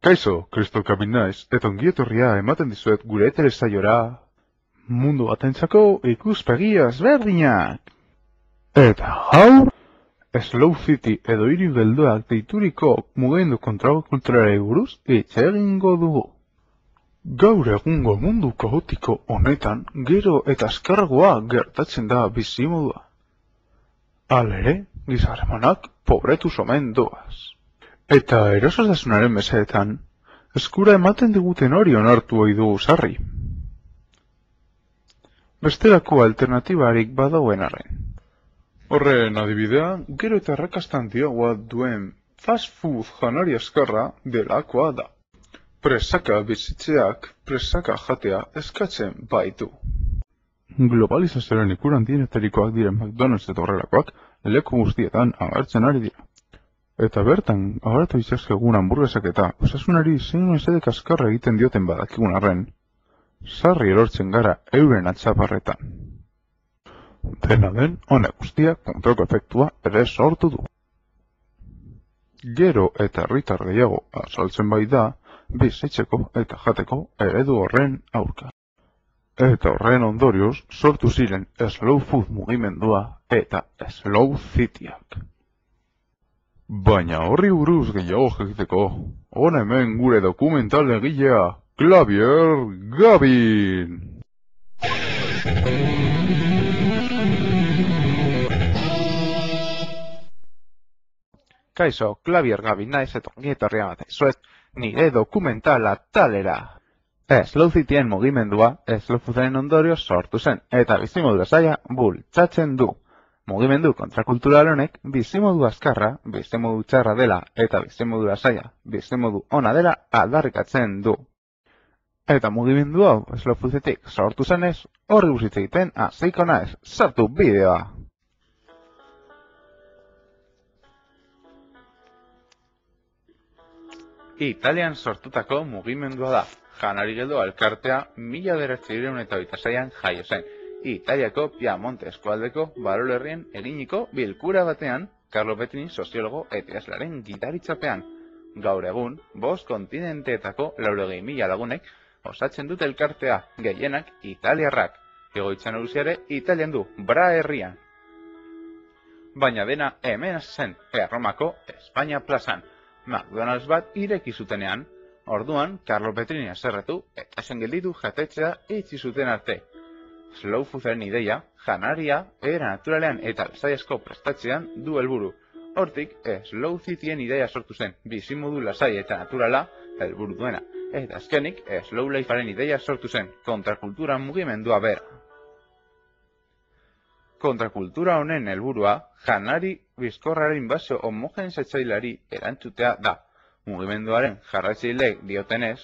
Kaixo, Kristo Kabin naiz, eta ongietorria ematen dizuet gure telesaiora mundu batentzako ikuspegi ezberdinak. Eta gaur, Slow City edo hiri geldoak deituriko mugimendu kontrakulturalei buruz hitz egingo dugu. Gaur egungo mundu kaotiko honetan gero eta azkarragoa gertatzen da bizimodua. Halere, gizarremanak pobretuz omen doaz. Eta erosotasunaren mesedetan, eskura ematen diguten hori onartu ohi dugu sarri. Bestelako alternatibarik badauen arren. Horren adibidea, gero eta arrakastan handiagoa duen fast food janari azkarra delakoa da. Presaka bizitzeak, presaka jatea eskatzen baitu. Globalizazioaren ikur handienetarikoak diren McDonald's eta horrelakoak leku guztietan agertzen ari dira. Eta bertan, agaratu izazkegun hamburguesak eta osasunari zein mesedek azkarra egiten dioten badakigun arren, sarri erortzen gara euren atzaparretan. Dena den, honek guztiak kontrako efektua ere sortu du. Gero eta herritar gehiago azaltzen bai da, bizitzeko eta jateko eredu horren aurka. Eta horren ondorioz sortu ziren slow food mugimendua eta slow cityak. Baina horri buruz gehiago jakiteko, hona hemen gure dokumental egilea, Xavier Gabin! Kaixo, Xavier Gabin naiz eta ongietorria bat dizuet nire dokumentala talera. Slow Cityen mugimendua slow foodaren ondorio sortu zen eta bizimodu lasaia bultzatzen du. Mugimendu kontrakultural honek bizimodu azkarra, bizimodu txarra dela eta bizimodu lasaia, bizimodu ona dela aldarrikatzen du. Eta mugimendu hau slow foodetik sortu zenez, horri buruz hitz egiten hasiko naiz, sartu bideoa! Italian sortutako mugimendua da. Janari geldo elkartea 1926an jaio zen. Italiako Piamonte eskualdeko Barolerrien eginiko bilkura batean, Carlo Petrini soziologo eta idazlearen gitaritzapean. Gaur egun, 5 kontinenteetako 80.000 lagunek osatzen dute elkartea, gehienak italiarrak. Egoitza nagusia Italian du, Bra herrian. Baina dena hemen hasi zen, Erromako Espainia plazan. McDonald's bat ireki zutenean, orduan Carlo Petrini haserretu eta zen gelditu jatetzea itxi zuten arte. Slow foodaren ideia, janaria, era naturalean eta lasaiasko prestatzean du helburu. Hortik, Slow Cityen ideia sortu zen, bizimodu lasai eta naturala helburu duena. Eta azkenik, Slow Lifearen ideia sortu zen, kontrakultura mugimendua bera. Kontrakultura honen helburua, janari bizkorraren basio homogenizatzailari erantzutea da. Mugimenduaren jarraitzaileek diotenez,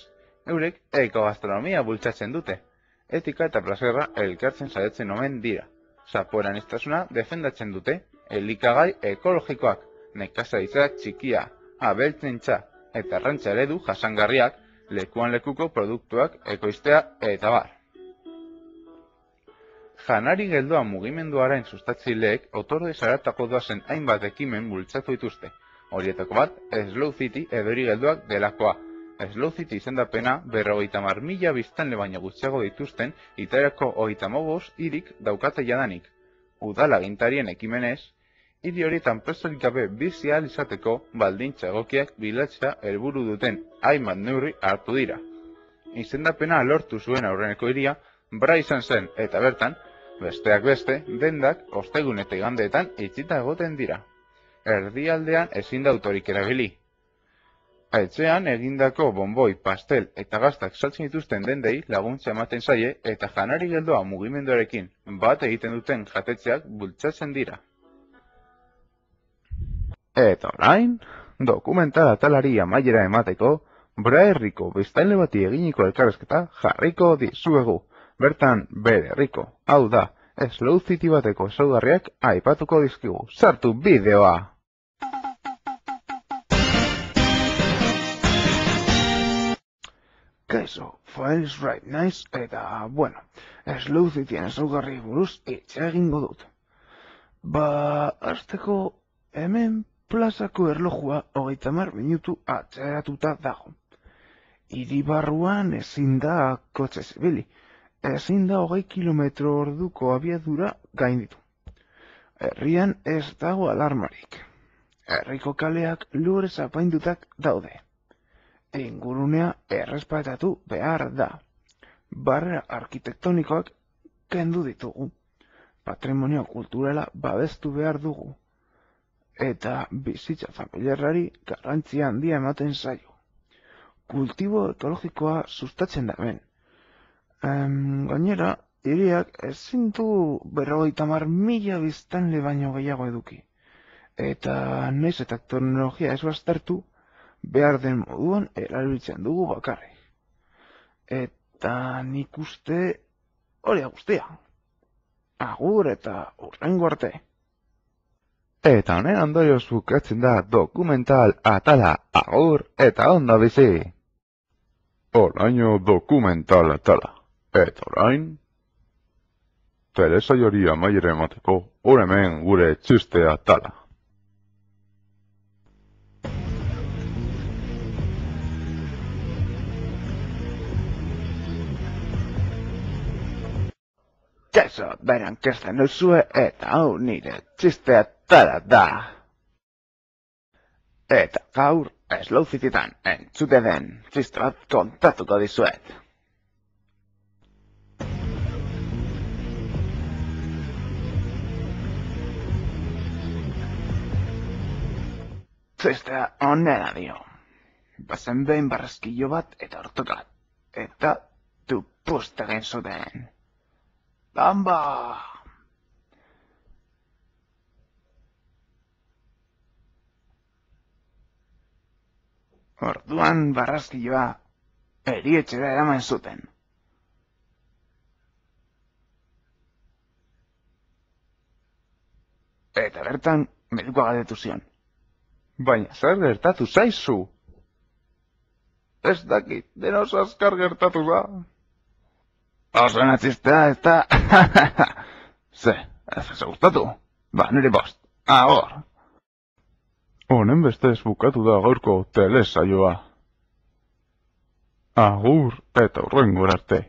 eurek ekogastronomia bultzatzen dute. Etika eta plazerra elkartzen saiatzen omen dira. Zapoeran istasuna defendatzen dute, elikagai ekologikoak, nekazaritza txikia, abeltzaintza eta arrantza eredu jasangarriak, lekuan lekuko produktuak ekoiztea eta bar. Janari geldoa mugimenduaren sustatzaileek otordez haratako doazen hainbat ekimen bultzatu dituzte. Horietako bat, Slow City edo hiri geldoak delakoa. Slow City izendapena 50.000 biztanle baino gutxiago dituzten Italiako 35 hirik daukate jadanik. Udal agintarien ekimenez, hiri horietan presorik gabe bizi ahal izateko baldintza egokiak bilatzea helburu duten hainbat neurri hartu dira. Izendapena lortu zuen aurreneko hiria Bra izan zen eta bertan, besteak beste, dendak ostegun eta igandeetan itxita egoten dira. Erdialdean ezin da autorik erabili. Etxean egindako bonboi, pastel eta gaztak saltzen dituzten dendei laguntza ematen zaie eta janari geldoa mugimenduarekin bat egiten duten jatetxeak bultzatzen dira. Eta orain, dokumental atalari amaiera emateko, Bra herriko biztanle bati eginiko elkarrezketa jarriko dizuegu. Bertan bere herriko, hau da, Slow City bateko ezaugarriak aipatuko dizkigu. Sartu bideoa! Kaixo, Files Right Nice, eta, bueno, Slow Cityen ezaugarri buruz hitz egingo dut. Hasteko hemen plazako erlojua 30 minutu atzeratuta dago. Hiri barruan ezin da kotxez ibili, ezin da 20 kilometro orduko abiadura gainditu. Herrian ez dago alarmarik. Herriko kaleak lurrez apaindutak daude. Ingurunea errespetatu behar da. Barrera arkitektonikoak kendu ditugu. Patrimonio kulturala babestu behar dugu. Eta bizitza familiarrari garrantzia handia ematen zaio. Kultibo ekologikoa sustatzen da hemen. Gainera, hiriak ezin du 50.000 biztanle baino gehiago eduki. Eta naiz eta teknologia ez baztertu, behar den moduan erabiltzen dugu bakarrik. Eta nik uste hori guztia. Agur eta hurrengo arte. Eta honen ondorioz bukatzen da dokumental atala agur eta ondo bizi. Oraino dokumental atala. Eta orain, telesaiori amaiera emateko, hor hemen gure txiste atala. Kaixo, beran kesten duzue eta hau nire txiste atala da. Eta gaur Slow Cityetan entzute den txiste bat kontatuko dizuet. Txistea onena dio. Bazen behin barraskilo bat eta ortokat. Eta tupust egin zuten. Bamba! Orduan barraskiloa erietxera eraman zuten. Eta bertan medikoa galdetu zion. Baina zer gertatu zaizu? Ez dakit, deno azkar gertatu da. Oso natxistea ez da. Ze, ez gustatu? Ba, nire bost. Agor. Honen bestez bukatu da gaurko telesaioa. Agur eta hurrengo arte.